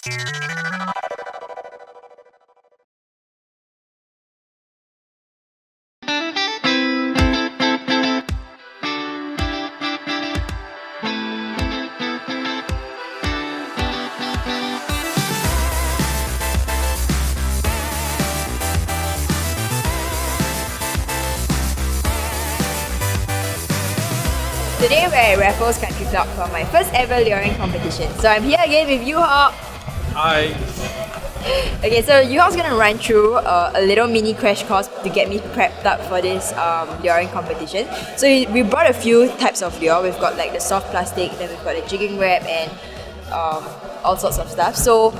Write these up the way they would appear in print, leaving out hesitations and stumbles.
Today we're at Raffles Country Club for my first ever luring competition. So I'm here again with Yu Hock. Hi. Okay, so Yu Hock's gonna run through a little mini crash course to get me prepped up for this luring competition. So we brought a few types of lure. We've got like the soft plastic, then we've got a jigging wrap and all sorts of stuff. So,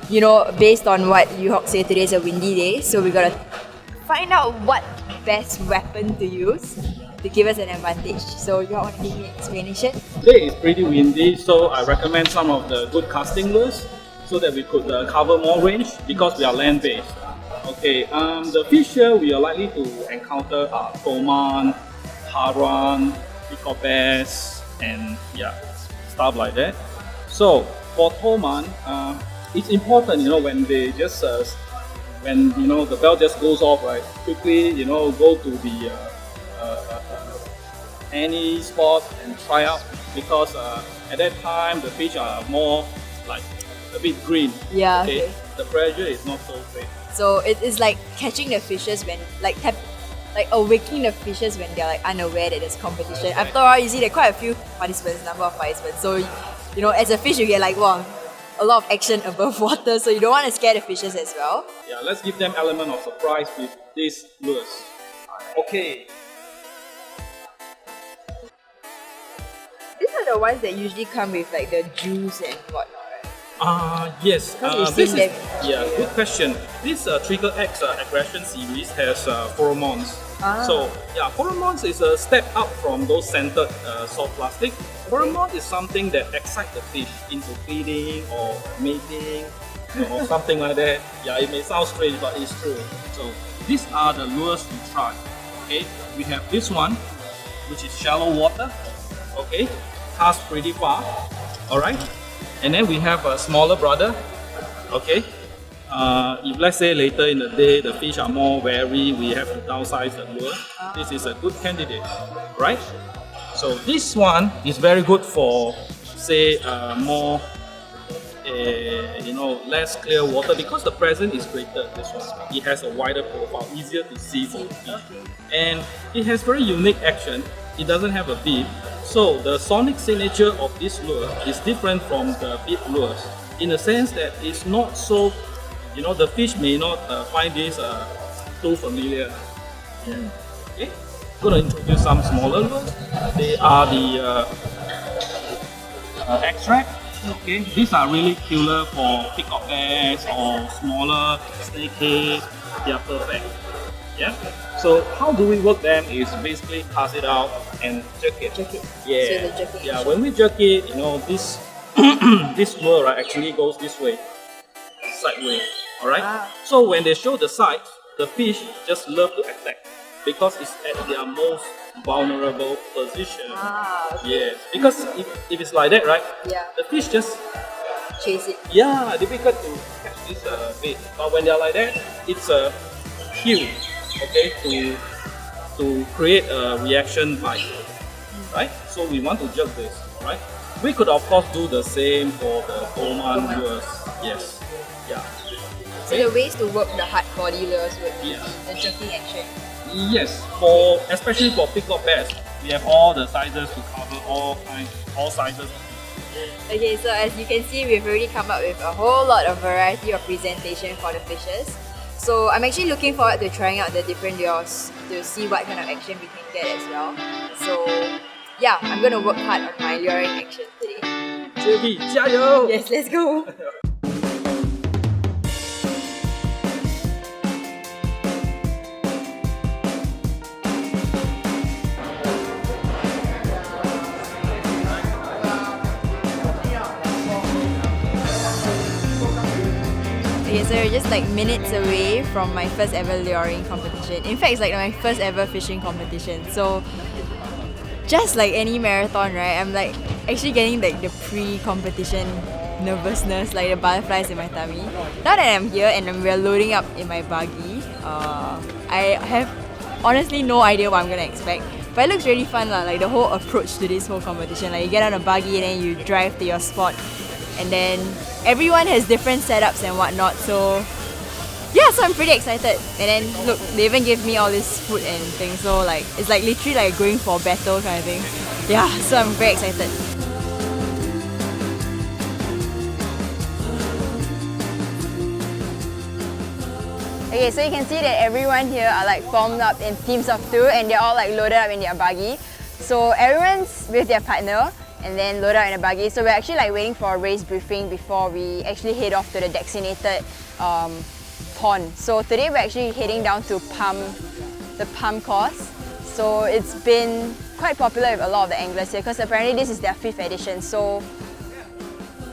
you know, based on what Yu Hock said, today is a windy day, so we gotta find out what best weapon to use to give us an advantage. So you want to give me an explanation? Today is pretty windy, so I recommend some of the good casting lures so that we could cover more range because we are land-based. Okay, the fish here we are likely to encounter are toman, haran, peacock bass, and yeah, stuff like that. So for toman, it's important, you know, when they just when you know the bell just goes off, right? Quickly, you know, go to the any spot and try out because at that time the fish are more like a bit green. Yeah. Okay. The pressure is not so great. So it is like catching the fishes when like awakening the fishes when they're like unaware that there's competition. Exactly. After all, you see there are quite a few participants, number of participants. So you know, as a fish, you get like wow, a lot of action above water. So you don't want to scare the fishes as well. Yeah, let's give them element of surprise with these lures. Okay. These are the ones that usually come with like the juice and whatnot, right? Yes. Because This we've is seen them. good question. This Trigger X aggression series has pheromones. So yeah, pheromones is a step up from those scented soft plastic. Pheromone is something that excites the fish into feeding or mating or something like that. Yeah, it may sound strange, but it's true. So these are the lures we try. Okay, we have this one, which is shallow water. Okay, cast pretty far. All right, and then we have a smaller brother. Okay, if let's say later in the day the fish are more wary, we have to downsize the lure. This is a good candidate, right? So this one is very good for say more you know, less clear water because the presence is greater. This one, it has a wider profile, easier to see for the fish, and it has very unique action. It doesn't have a beep. So the sonic signature of this lure is different from the beep lures in the sense that it's not so, you know, the fish may not find this too familiar. Okay, I'm going to introduce some smaller lures. They are the extract. Okay, these are really killer for peacock bass or smaller snakehead. They are perfect. Yeah. So how do we work them is basically cast it out and jerk it. Yeah. So yeah. When we jerk it, you know, this this lure right, actually goes this way, sideways. All right. So when they show the side, the fish just love to attack because it's at their most vulnerable position. Yes. Because if it's like that, right? Yeah. The fish just chase it. Yeah, difficult to catch this bait. But when they're like that, it's a cue. Okay, to create a reaction bite, right? So we want to jerk this, right? We could of course do the same for the toman lures. Yes, yeah. So the ways to work the hard body lures would be the jerking action. Yes, especially for peacock bass, we have all the sizes to cover all sizes. Okay, so as you can see, we've already come up with a whole lot of variety of presentation for the fishes. So I'm actually looking forward to trying out the different lures to see what kind of action we can get as well. So yeah, I'm gonna work hard on my luring action today. Jayve, 加油! Yes, let's go! Okay, so we're just like minutes away from my first ever luring competition. In fact, it's like my first ever fishing competition. So just like any marathon, right? I'm like actually getting like the pre-competition nervousness, like the butterflies in my tummy. Now that I'm here and we're loading up in my buggy, I have honestly no idea what I'm gonna expect. But it looks really fun lah, like the whole approach to this whole competition. Like you get on a buggy and then you drive to your spot, and then everyone has different setups and whatnot. So yeah, so I'm pretty excited. And then look, they even give me all this food and things. So like it's like literally like going for a battle kind of thing. Yeah, so I'm very excited. Okay, so you can see that everyone here are like formed up in teams of 2 and they're all like loaded up in their buggy. So everyone's with their partner and then loaded up in a buggy. So we're actually like waiting for a race briefing before we actually head off to the designated pond. So today we're actually heading down to the Palm course. So it's been quite popular with a lot of the anglers here because apparently this is their 5th edition. So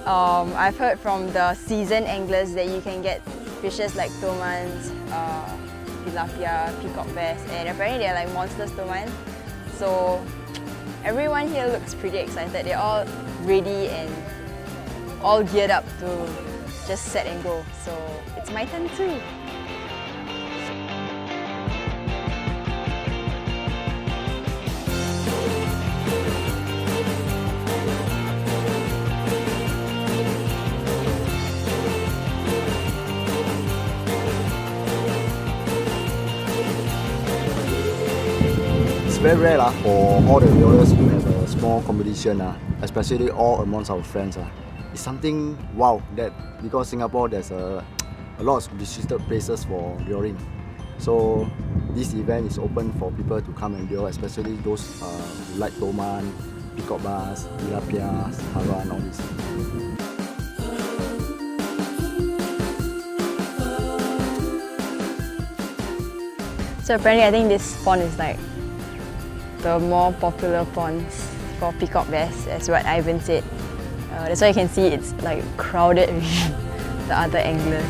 I've heard from the seasoned anglers that you can get fishes like tomans, tilapia, peacock bass, and apparently they're like monster tomans. So everyone here looks pretty excited. They're all ready and all geared up to just set and go. So it's my turn too. Very rare for all the viewers to have a small competition, especially all amongst our friends. It's something wow that because Singapore there's a lot of restricted places for luring. So this event is open for people to come and lure, especially those who like toman, peacock bass, tilapia, hara and all this. So apparently I think this pond is like the more popular ponds for peacock bass, as what Ivan said. That's why you can see it's like crowded with the other anglers.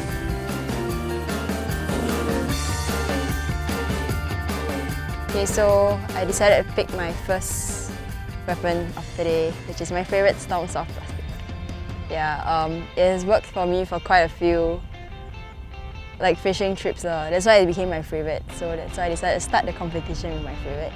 Okay, so I decided to pick my first weapon of the day, which is my favorite Storm Soft Plastic. Yeah, it has worked for me for quite a few like fishing trips. That's why it became my favorite. So that's why I decided to start the competition with my favorite.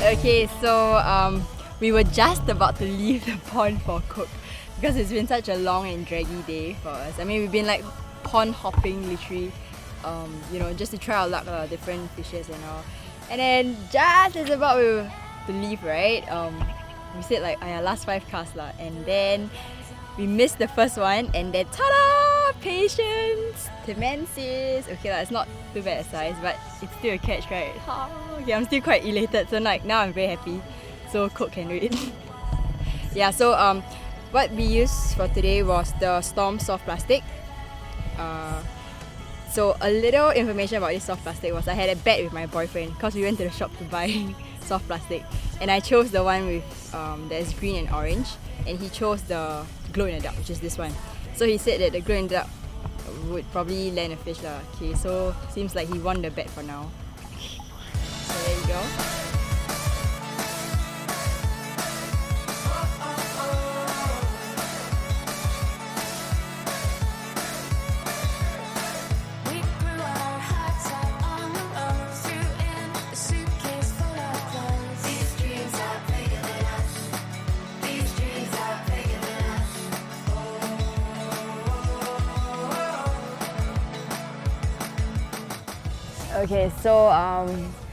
Okay, so we were just about to leave the pond for cook because it's been such a long and draggy day for us. I mean, we've been like pond hopping literally, you know, just to try our luck on different fishes and all. And then just as about to leave, right? We said like, last 5 casts lah, and then we missed the first one, and then ta-da! Patience! Timensis! Okay lah, it's not too bad a size, but it's still a catch, right? Okay, I'm still quite elated, so like now I'm very happy. So Cook can do it. Yeah, so what we used for today was the Storm Soft Plastic. So a little information about this soft plastic was I had a bet with my boyfriend because we went to the shop to buy soft plastic, and I chose the one with that is green and orange, and he chose the glow in the dark, which is this one. So he said that the glow in the dark would probably land a fish lah. Okay, so seems like he won the bet for now. So there you go. Okay, so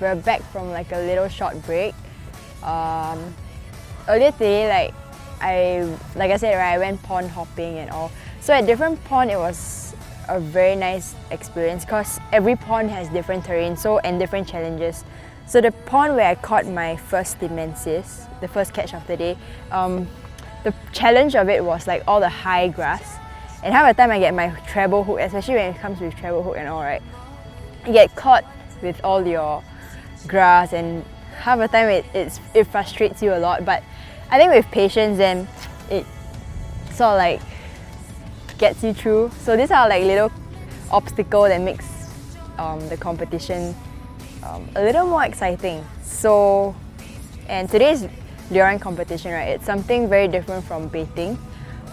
we're back from like a little short break. Earlier today, like I said, right, I went pond hopping and all. So at different pond, it was a very nice experience because every pond has different terrain and different challenges. So the pond where I caught my first Dimensis, the first catch of the day, the challenge of it was like all the high grass. And half the time I get my treble hook, especially when it comes with treble hook and all, right? You get caught with all your grass, and half the time it frustrates you a lot. But I think with patience, then it sort of like gets you through. So these are like little obstacles that makes the competition a little more exciting. So, and today's luring competition, right? It's something very different from baiting.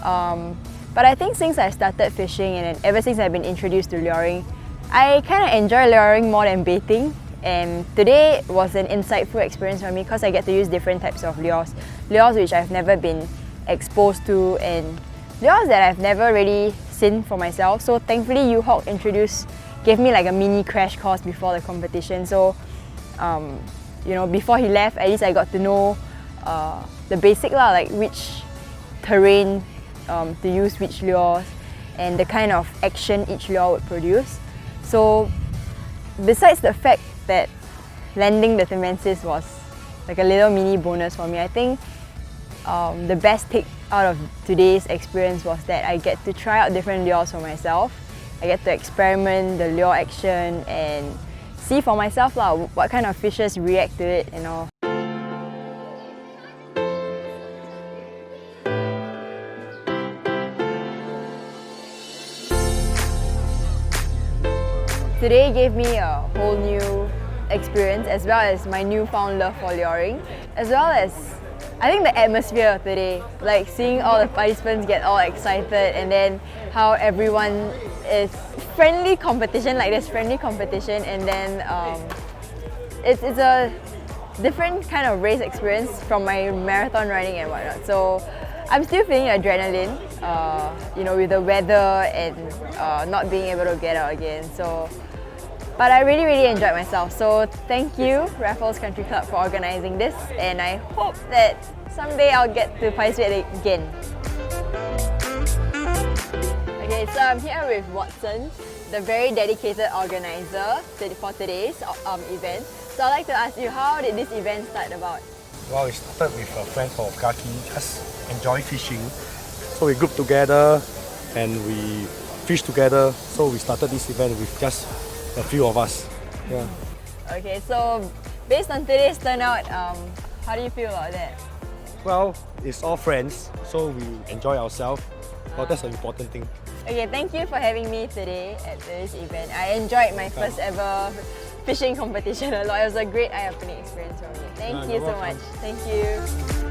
But I think since I started fishing and ever since I've been introduced to luring, I kind of enjoy luring more than baiting. And today was an insightful experience for me because I get to use different types of lures which I've never been exposed to, and lures that I've never really seen for myself. So thankfully Yu Hock gave me like a mini crash course before the competition. So you know, before he left, at least I got to know the basic lah, like which terrain to use which lures and the kind of action each lure would produce. So besides the fact that landing the Dimensis was like a little mini bonus for me, I think the best take out of today's experience was that I get to try out different lures for myself. I get to experiment the lure action and see for myself lah, what kind of fishes react to it and all. Today gave me a whole new experience, as well as my newfound love for luring, as well as I think the atmosphere today, like seeing all the participants get all excited, and then how everyone is friendly competition, like there's friendly competition, and then it's a different kind of race experience from my marathon riding and whatnot. So I'm still feeling adrenaline, you know, with the weather and not being able to get out again. So, but I really enjoyed myself. So thank you, Raffles Country Club, for organising this, and I hope that someday I'll get to participate again. Okay, so I'm here with Watson, the very dedicated organiser for today's event. So I'd like to ask you, how did this event start about? Well, it started with a friend called Kaki, just enjoy fishing. So we grouped together and we fished together. So we started this event with just a few of us. Yeah. Okay, so based on today's turnout, how do you feel about that? Well, it's all friends, so we enjoy ourselves. Well, that's an important thing. Okay, thank you for having me today at this event. I enjoyed my first ever fishing competition a lot. It was a great eye-opening experience for me. Thank you so much. Thank you.